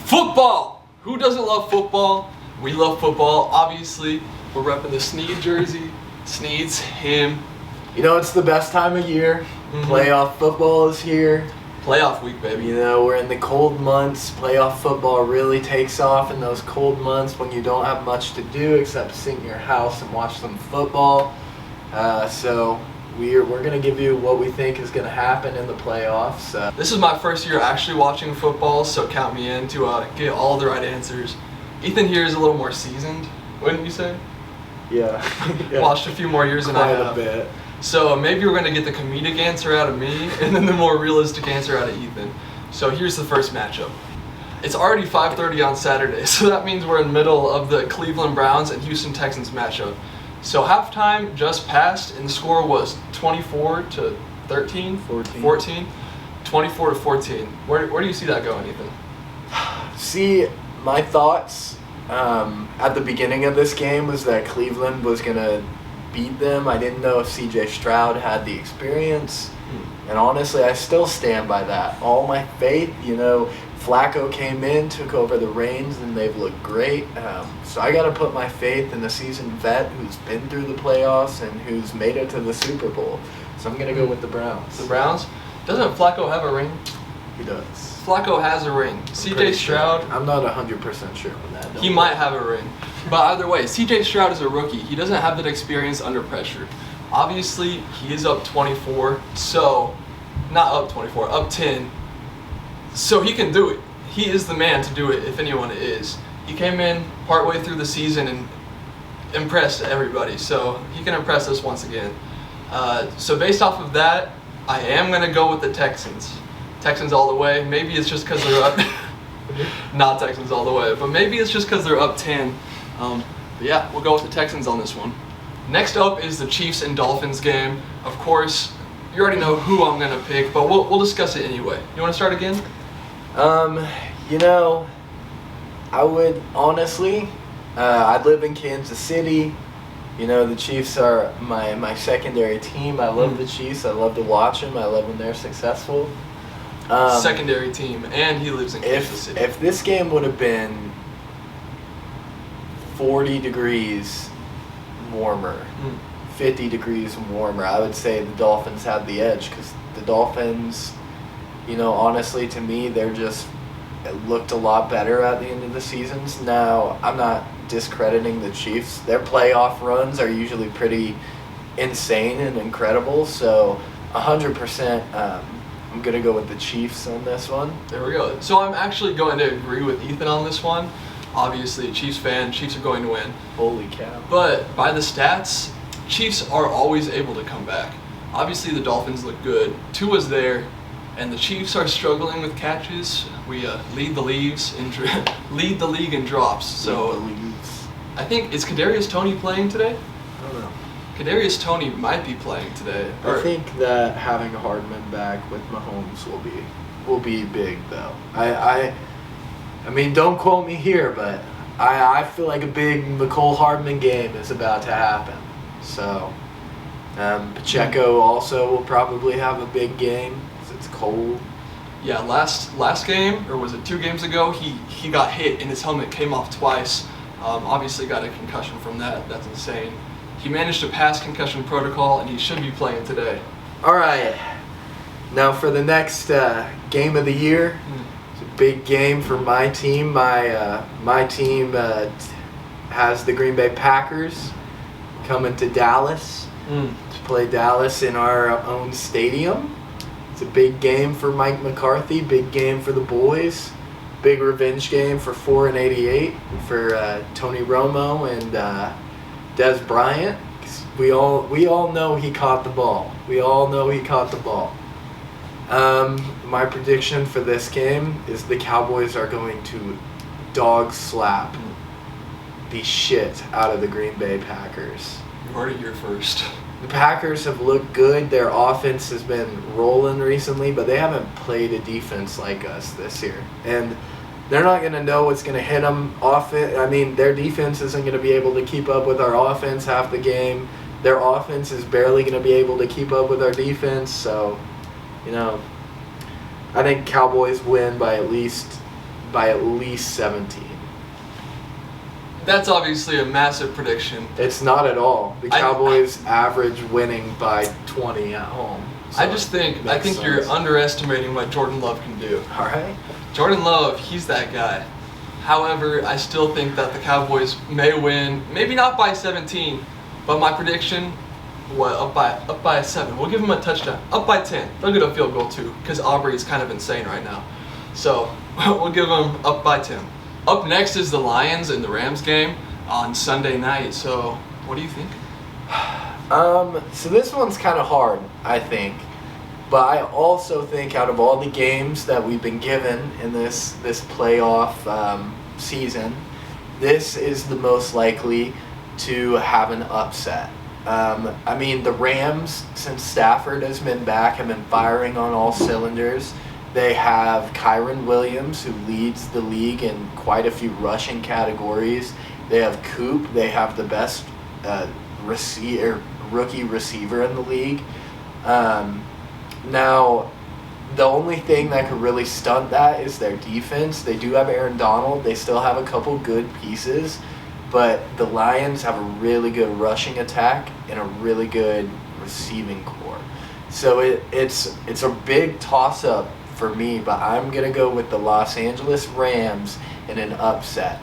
Football! Who doesn't love football? We love football. Obviously, we're repping the Sneed jersey. Sneed's him. You know, it's the best time of year. Playoff football is here. Playoff week, baby. You know, we're in the cold months. Playoff football really takes off in those cold months when you don't have much to do except sit in your house and watch some football. So we're going to give you what we think is going to happen in the playoffs. This is my first year actually watching football, so count me in to get all the right answers. Ethan here is a little more seasoned, wouldn't you say? Yeah. Watched a few more years than I have. Quite a bit. So maybe we're going to get the comedic answer out of me and then the more realistic answer out of Ethan. So here's the first matchup. It's already 5:30 on Saturday, so that means we're in the middle of the Cleveland Browns and Houston Texans matchup. So halftime just passed and the score was 24-13? 14. 24-14. Where do you see that going, Ethan? See, my thoughts at the beginning of this game was that Cleveland was going to beat them. I didn't know if C.J. Stroud had the experience. And honestly, I still stand by that. All my faith, Flacco came in, took over the reins, and they've looked great. So I got to put my faith in the seasoned vet who's been through the playoffs and who's made it to the Super Bowl. So I'm going to go with the Browns. The Browns? Doesn't Flacco have a ring? He does. Flacco has a ring. C.J. Stroud? Sure. I'm not 100% sure on that. He might have a ring. But either way, C.J. Stroud is a rookie. He doesn't have that experience under pressure. Obviously, he is up 24, so, not up 24, up 10. So he can do it. He is the man to do it if anyone is. He came in partway through the season and impressed everybody. So he can impress us once again. So based off of that, I am going to go with the Texans. Texans all the way. Maybe it's just because they're up. Not Texans all the way, but maybe it's just because they're up 10. But yeah, we'll go with the Texans on this one. Next up is the Chiefs and Dolphins game. Of course, you already know who I'm going to pick, but we'll discuss it anyway. You want to start again? I would honestly, I live in Kansas City. The Chiefs are my secondary team. I love the Chiefs. I love to watch them. I love when they're successful. Secondary team, and he lives in Kansas City. If this game would have been 40 degrees warmer, 50 degrees warmer, I would say the Dolphins had the edge because the Dolphins, honestly, to me, it looked a lot better at the end of the seasons. Now, I'm not discrediting the Chiefs. Their playoff runs are usually pretty insane and incredible, so 100%. I'm going to go with the Chiefs on this one. There we go. So I'm actually going to agree with Ethan on this one. Obviously, Chiefs fan, Chiefs are going to win. Holy cow. But by the stats, Chiefs are always able to come back. Obviously, the Dolphins look good. Tua's there, and the Chiefs are struggling with catches. We lead the league in drops. So I think, is Kadarius Toney playing today? I don't know. Kadarius Toney might be playing today. I think that having Hardman back with Mahomes will be big, though. I mean, don't quote me here, but I feel like a big McCole Hardman game is about to happen. So Pacheco also will probably have a big game because it's cold. Yeah, last game, or was it 2 games ago, he got hit and his helmet came off twice. Obviously got a concussion from that. That's insane. He managed to pass concussion protocol, and he should be playing today. All right. Now for the next game of the year, it's a big game for my team. My team has the Green Bay Packers coming to Dallas to play Dallas in our own stadium. It's a big game for Mike McCarthy, big game for the boys, big revenge game for 4 and 88 for Tony Romo and Des Bryant. We all know he caught the ball. My prediction for this game is the Cowboys are going to dog slap the shit out of the Green Bay Packers. You heard it here first. The Packers have looked good. Their offense has been rolling recently, but they haven't played a defense like us this year. And they're not going to know what's going to hit them. Their defense isn't going to be able to keep up with our offense half the game. Their offense is barely going to be able to keep up with our defense. So, I think Cowboys win by at least by at least 17. That's obviously a massive prediction. It's not at all. The Cowboys average winning by 20 at home. So I think you're underestimating what Jordan Love can do. All right. Jordan Love, he's that guy. However, I still think that the Cowboys may win, maybe not by 17, but my prediction, up by 7. We'll give them a touchdown. Up by 10. They'll get a field goal too, because Aubrey is kind of insane right now. So we'll give them up by 10. Up next is the Lions and the Rams game on Sunday night. So what do you think? So this one's kind of hard, I think. But I also think out of all the games that we've been given in this playoff season, this is the most likely to have an upset. I mean, the Rams, since Stafford has been back, have been firing on all cylinders. They have Kyron Williams, who leads the league in quite a few rushing categories. They have Coop. They have the best rookie receiver in the league. Now, the only thing that could really stunt that is their defense. They do have Aaron Donald. They still have a couple good pieces. But the Lions have a really good rushing attack and a really good receiving core. So it's a big toss-up for me, but I'm going to go with the Los Angeles Rams in an upset.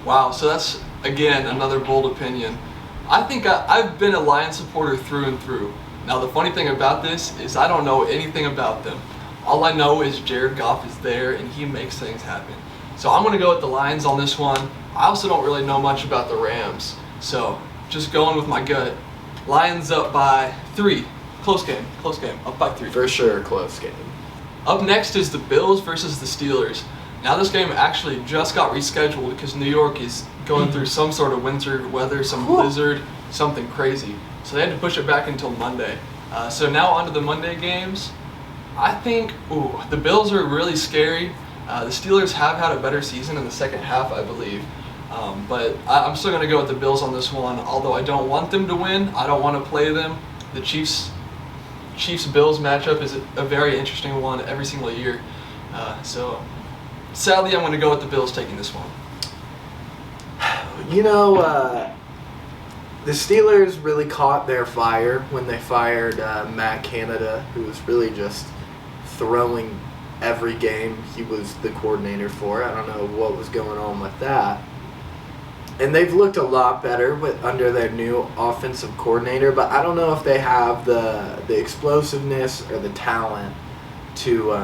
Wow, so that's, again, another bold opinion. I think I've been a Lions supporter through and through. Now, the funny thing about this is I don't know anything about them. All I know is Jared Goff is there and he makes things happen. So I'm going to go with the Lions on this one. I also don't really know much about the Rams. So just going with my gut. Lions up by 3. Close game, up by 3. For sure, close game. Up next is the Bills versus the Steelers. Now this game actually just got rescheduled because New York is going through some sort of winter weather, some blizzard, something crazy. So they had to push it back until Monday. So now onto the Monday games. I think, the Bills are really scary. The Steelers have had a better season in the second half, I believe. But I'm still going to go with the Bills on this one. Although I don't want them to win, I don't want to play them. The Chiefs-Bills matchup is a very interesting one every single year. So sadly, I'm going to go with the Bills taking this one. You know, the Steelers really caught their fire when they fired Matt Canada, who was really just throwing every game he was the coordinator for. I don't know what was going on with that. And they've looked a lot better under their new offensive coordinator, but I don't know if they have the explosiveness or the talent to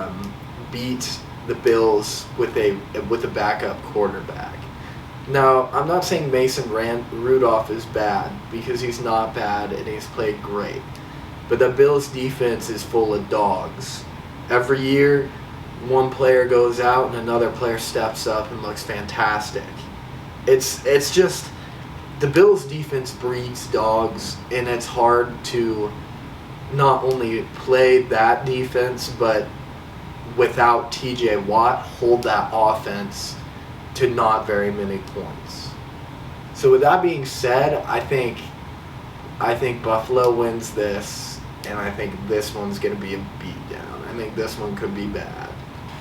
beat the Bills with a backup quarterback. Now, I'm not saying Mason Rudolph is bad, because he's not bad and he's played great. But the Bills' defense is full of dogs. Every year, one player goes out and another player steps up and looks fantastic. It's just the Bills' defense breeds dogs, and it's hard to not only play that defense, but without T.J. Watt, hold that offense to not very many points. So with that being said, I think Buffalo wins this, and I think this one's going to be a beatdown. I think this one could be bad.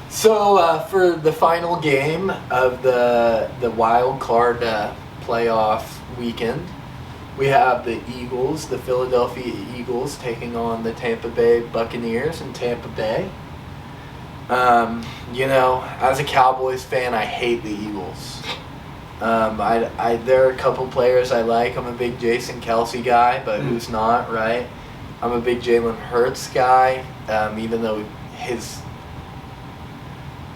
So for the final game of the wild card playoff weekend, we have the Eagles, the Philadelphia Eagles, taking on the Tampa Bay Buccaneers in Tampa Bay. You know, as a Cowboys fan, I hate the Eagles. There are a couple players I like. I'm a big Jason Kelsey guy, but who's not, right? I'm a big Jalen Hurts guy, even though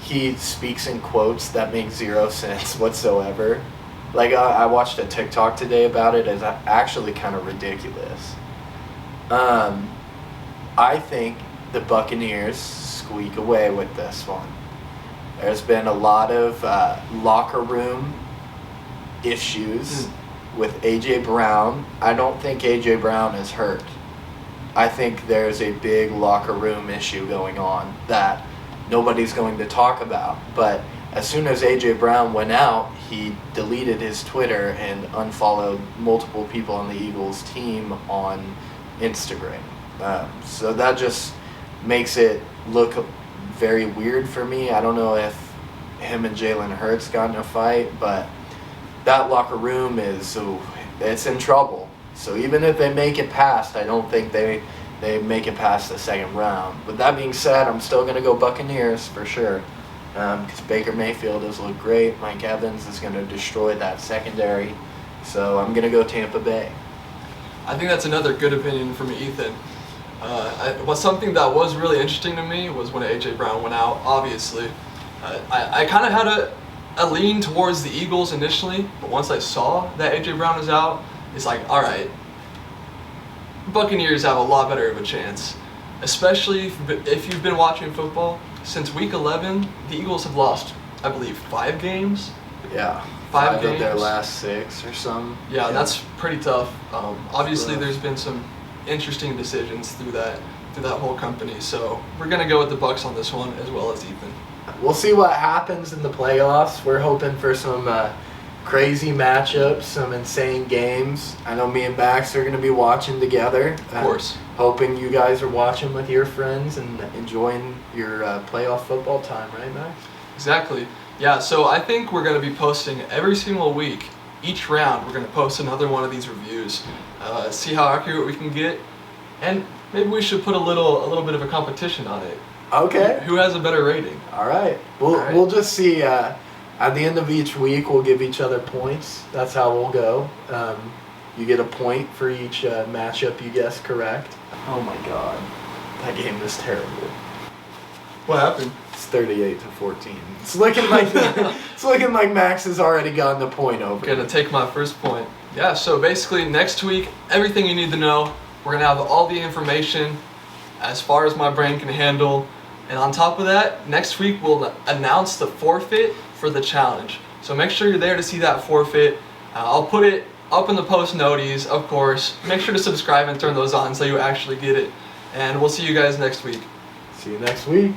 he speaks in quotes that make zero sense whatsoever. Like, I watched a TikTok today about it. It's actually kind of ridiculous. I think the Buccaneers squeak away with this one. There's been a lot of locker room issues with A.J. Brown. I don't think A.J. Brown is hurt. I think there's a big locker room issue going on that nobody's going to talk about. But as soon as A.J. Brown went out, he deleted his Twitter and unfollowed multiple people on the Eagles team on Instagram. So that just makes it look very weird for me. I don't know if him and Jalen Hurts got in a fight, but that locker room it's in trouble. So even if they make it past, I don't think they make it past the second round. With that being said, I'm still going to go Buccaneers for sure, because Baker Mayfield has looked great. Mike Evans is going to destroy that secondary. So I'm going to go Tampa Bay. I think that's another good opinion from Ethan. Something that was really interesting to me was when A.J. Brown went out, obviously. I kind of had a lean towards the Eagles initially, but once I saw that A.J. Brown was out, it's like, all right, Buccaneers have a lot better of a chance. Especially if you've been watching football. Since week 11, the Eagles have lost, I believe, 5 games. Yeah. 5 games. Of their last 6 or something. Yeah, that's pretty tough. Obviously, there's been some interesting decisions through that whole company. So we're gonna go with the Bucs on this one, as well as Ethan. We'll see what happens in the playoffs. We're hoping for some crazy matchups, some insane games. I know me and Max are gonna be watching together. Of course. Hoping you guys are watching with your friends and enjoying your playoff football time, right, Max? Exactly. Yeah. So I think we're gonna be posting every single week. Each round, we're gonna post another one of these reviews. See how accurate we can get, and maybe we should put a little bit of a competition on it. Okay. Who has a better rating? All right. We'll just see. At the end of each week, we'll give each other points. That's how we'll go. You get a point for each matchup you guessed correct. Oh my God, that game is terrible. What happened? It's 38-14. It's looking like Max has already gotten the point over. Gonna take my first point. Yeah, so basically next week, everything you need to know. We're gonna have all the information as far as my brain can handle. And on top of that, next week we'll announce the forfeit for the challenge. So make sure you're there to see that forfeit. I'll put it up in the post noties, of course. Make sure to subscribe and turn those on so you actually get it. And we'll see you guys next week. See you next week.